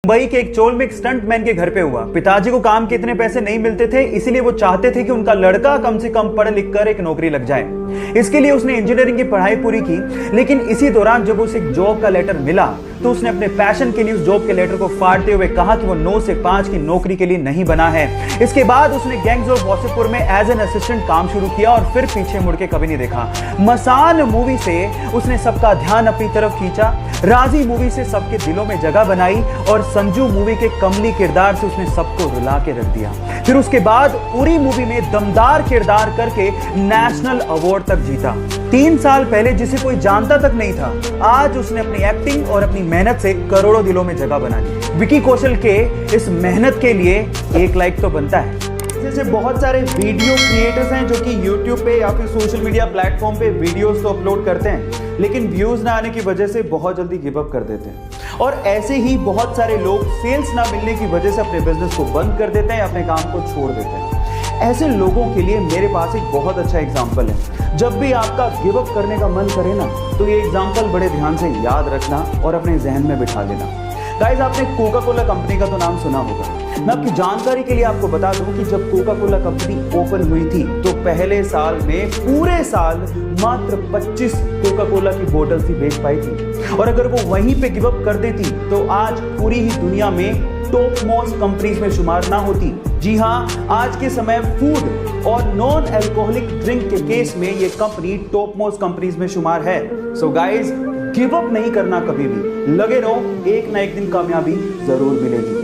मुंबई के एक चोल में एक स्टंटमैन के घर पे हुआ। पिताजी को काम के इतने पैसे नहीं मिलते थे, इसीलिए वो चाहते थे कि उनका लड़का कम से कम पढ़ लिख कर एक नौकरी लग जाए। इसके लिए उसने इंजीनियरिंग की पढ़ाई पूरी की, लेकिन इसी दौरान जब उसे एक जॉब का लेटर मिला तो उसने अपने पैशन के लिए उस जॉब के लेटर को फाड़ते हुए कहा कि वो 9 से 5 की नौकरी के लिए नहीं बना है। इसके बाद उसने गैंग्स ऑफ वासेपुर में एज एन असिस्टेंट काम शुरू किया और फिर पीछे मुड़ के कभी नहीं देखा। मसान मूवी से उसने सबका ध्यान अपनी तरफ खींचा, राजी मूवी से सबके दिलों में जगह बनाई और संजू मूवी के कमली किरदार से उसने सबको रुला के रख दिया। फिर उसके बाद उरी मूवी में दमदार किरदार करके नेशनल अवार्ड तक जीता। 3 साल पहले जिसे कोई जानता तक नहीं था, आज उसने अपनी एक्टिंग और अपनी मेहनत से करोड़ों दिलों में जगह बना ली। विकी कौशल के इस मेहनत के लिए 1 लाइक तो बनता है। जैसे बहुत सारे वीडियो क्रिएटर्स हैं जो कि YouTube पे या फिर सोशल मीडिया प्लेटफॉर्म पे वीडियोस तो अपलोड करते हैं, लेकिन व्यूज ना आने की वजह से बहुत जल्दी गिव अप कर देते हैं। और ऐसे ही बहुत सारे लोग सेल्स ना मिलने की वजह से अपने बिजनेस को बंद कर देते हैं, अपने काम को छोड़ देते हैं। ऐसे लोगों के लिए मेरे पास एक बहुत अच्छा एग्जाम्पल है। जब भी आपका गिव अप करने का मन करे ना, तो ये एग्जाम्पल बड़े ध्यान से याद रखना और अपने जहन में बिठा लेना। गाइस, आपने कोका कोला कंपनी का तो नाम सुना होगा। मैं आपकी जानकारी के लिए आपको बता दूं कि जब कोका कोला कंपनी ओपन हुई थी तो पहले साल में पूरे साल मात्र 25 कोका कोला की बोतल्स ही बेच पाई थी। और अगर वो वहीं पे गिव अप कर देती तो आज पूरी ही दुनिया में टॉप मोस्ट कंपनीज में शुमार ना होती। जी हाँ, आज के समय फूड और नॉन अल्कोहलिक ड्रिंक के केस में ये कंपनी टॉप मोस्ट कंपनीज में शुमार है। सो गाइस, गिव अप नहीं करना कभी भी, लगे रहो, एक ना एक दिन कामयाबी जरूर मिलेगी।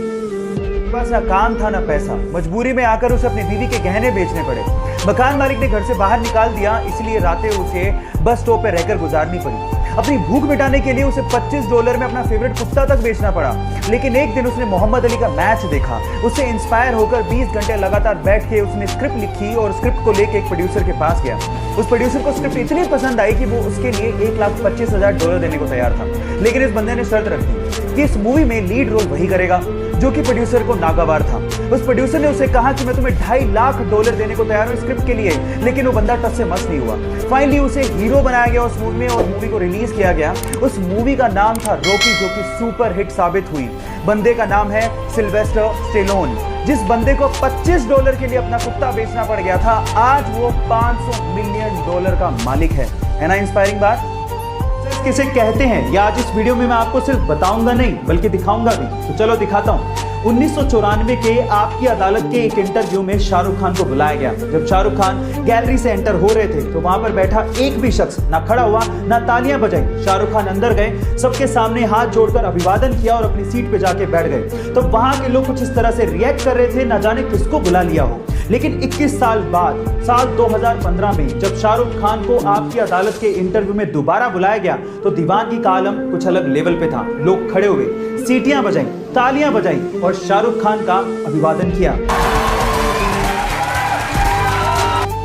बस ना काम था ना पैसा, मजबूरी में आकर उसे अपनी बीवी के गहने बेचने पड़े। मकान मालिक ने घर से बाहर निकाल दिया, इसलिए रातें उसे बस स्टॉप पे रहकर गुजारनी पड़ी। अपनी भूख मिटाने के लिए उसे $25 में अपना फेवरेट कुत्ता तक बेचना पड़ा। लेकिन एक दिन उसने मोहम्मद अली का मैच देखा, उससे इंस्पायर होकर 20 घंटे लगातार बैठ के उसने स्क्रिप्ट लिखी और स्क्रिप्ट को लेकर एक प्रोड्यूसर के पास गया। उस प्रोड्यूसर को स्क्रिप्ट इतनी पसंद आई कि वो उसके लिए $1,25,000 देने को तैयार था। लेकिन इस बंदे ने शर्त रख दी कि इस मूवी में लीड रोल वही करेगा, जो कि प्रोड्यूसर को नागवार था। उस प्रोड्यूसर ने उसे कहा कि मैं तुम्हें $2.5 लाख देने को तैयार हूं स्क्रिप्ट के लिए, लेकिन वो बंदा टस से मस नहीं हुआ। फाइनली उसे हीरो बनाया गया उस मूवी में और मूवी को रिलीज किया गया। उस मूवी का नाम था रॉकी, जो कि सुपर हिट साबित हुई। बंदे का नाम है सिल्वेस्टर स्टेलोन। जिस बंदे को $25 के लिए अपना कुत्ता बेचना पड़ गया था, आज वो $500 मिलियन का मालिक है ना इंस्पायरिंग बात? किसे कहते हैं या आज इस वीडियो में मैं आपको सिर्फ बताऊंगा नहीं बल्कि दिखाऊंगा भी। तो चलो दिखाता हूं। 1994 के आपकी अदालत के एक इंटरव्यू में शाहरुख खान को बुलाया गया। जब शाहरुख खान गैलरी से एंटर हो रहे थे तो वहां पर बैठा एक भी शख्स ना खड़ा हुआ ना तालियां बजाई। शाहरुख खान अंदर गए, सबके सामने हाथ जोड़कर अभिवादन किया और अपनी सीट पे जाके बैठ गए। तो वहां के लोग कुछ इस तरह से रिएक्ट कर रहे थे, ना जाने किसको बुला लिया हो। लेकिन 21 साल बाद साल 2015 में जब शाहरुख खान को आपकी अदालत के इंटरव्यू में दोबारा बुलाया गया तो दीवानगी का आलम कुछ अलग लेवल पे था। लोग खड़े हुए, सीटियां बजाई, तालियां बजाई और शाहरुख खान का अभिवादन किया।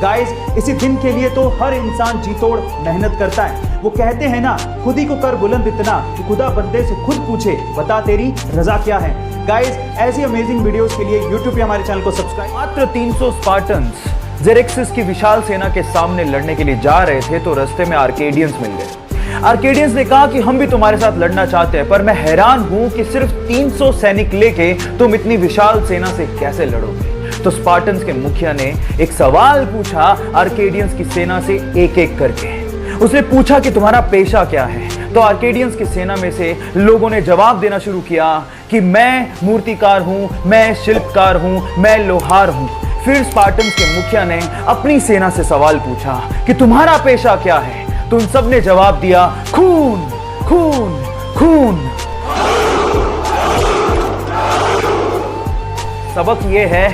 गाइस, इसी दिन के लिए तो हर इंसान जी तोड़ मेहनत करता है। वो कहते हैं ना, खुद ही को कर बुलंद इतना कि खुदा बंदे से खुद पूछे, बता तेरी रजा क्या है। गाइस, ऐसी अमेजिंग वीडियोस के लिए YouTube पे हमारे चैनल को सब्सक्राइब। मात्र 300 स्पार्टन्स जेरेक्सिस की विशाल सेना के सामने लड़ने के लिए जा रहे थे तो रास्ते में आर्केडियंस मिल गए। आर्केडियंस ने कहा कि हम भी तुम्हारे साथ लड़ना चाहते हैं, पर मैं हैरान हूं कि सिर्फ 300 सैनिक लेके तुम इतनी विशाल सेना से कैसे लड़ोगे। तो स्पार्टन्स के मुखिया ने एक सवाल पूछा आर्केडियंस की सेना से एक एक करके। उसने पूछा कि तुम्हारा पेशा क्या है। तो आर्केडियंस की सेना में से लोगों ने जवाब देना शुरू किया कि मैं मूर्तिकार हूं, मैं शिल्पकार हूं, मैं लोहार हूं। फिर स्पार्टन्स के मुखिया ने अपनी सेना से सवाल पूछा कि तुम्हारा पेशा क्या है। तो उन सब ने जवाब दिया, खून खून खून। सबक यह है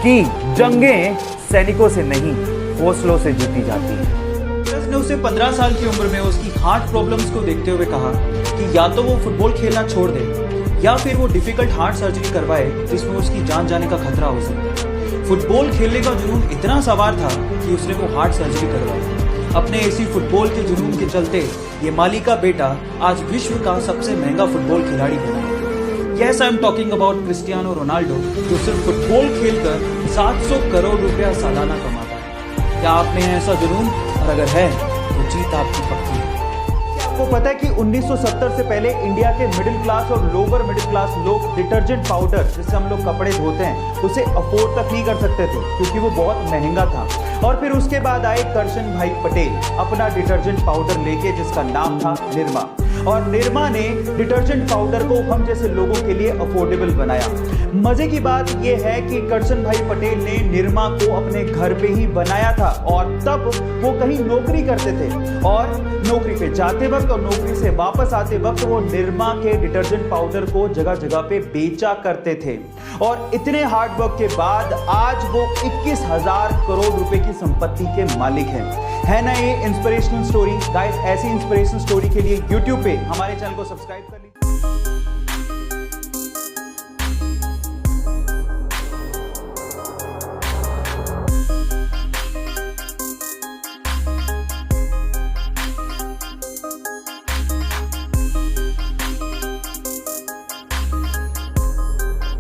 कि जंगें सैनिकों से नहीं, हौसलों से जीती जाती है। ने उसे 15 साल की उम्र में उसकी हार्ट प्रॉब्लम्स को देखते हुए कहा कि या तो वो फुटबॉल खेलना छोड़ दे या फिर वो डिफिकल्ट हार्ट सर्जरी करवाए जिसमें उसकी जान जाने का खतरा हो सके। फुटबॉल खेलने का जुनून इतना सवार था कि उसने वो हार्ट सर्जरी करवाई। अपने इसी फुटबॉल के जुनून के चलते ये माली का बेटा आज विश्व का सबसे महंगा फुटबॉल खिलाड़ी बना। Yes, I am talking about Cristiano Ronaldo, जो सिर्फ फुटबॉल खेलकर 700 करोड़ रुपया सालाना कमाता है। क्या आप में है ऐसा जुनून? और अगर है तो जीत आपकी पक्की है। आपको पता है कि 1970 से पहले इंडिया के मिडिल क्लास और लोअर मिडिल क्लास लोग डिटर्जेंट पाउडर, जिससे हम लोग कपड़े धोते हैं, उसे अफोर्ड तक नहीं कर सकते थे क्योंकि वो बहुत महंगा था। और फिर उसके बाद आए करशन भाई पटेल अपना डिटर्जेंट पाउडर लेके, जिसका नाम था निरमा। और निरमा ने डिटर्जेंट पाउडर को हम जैसे लोगों के लिए अफोर्डेबल बनाया। मजे की बात यह है कि करशन भाई पटेल ने निरमा को अपने घर पे ही बनाया था और तब वो कहीं नौकरी करते थे और नौकरी पे जाते वक्त और नौकरी से वापस आते वक्त वो निरमा के डिटर्जेंट पाउडर को जगह जगह पे बेचा करते थे। और इतने हार्ड वर्क के बाद आज वो 21,000 करोड़ रुपए की संपत्ति के मालिक हैं। है ना ये इंस्पिरेशनल स्टोरी? गाइस, ऐसी इंस्पिरेशनल स्टोरी के लिए YouTube पे हमारे चैनल को सब्सक्राइब करें।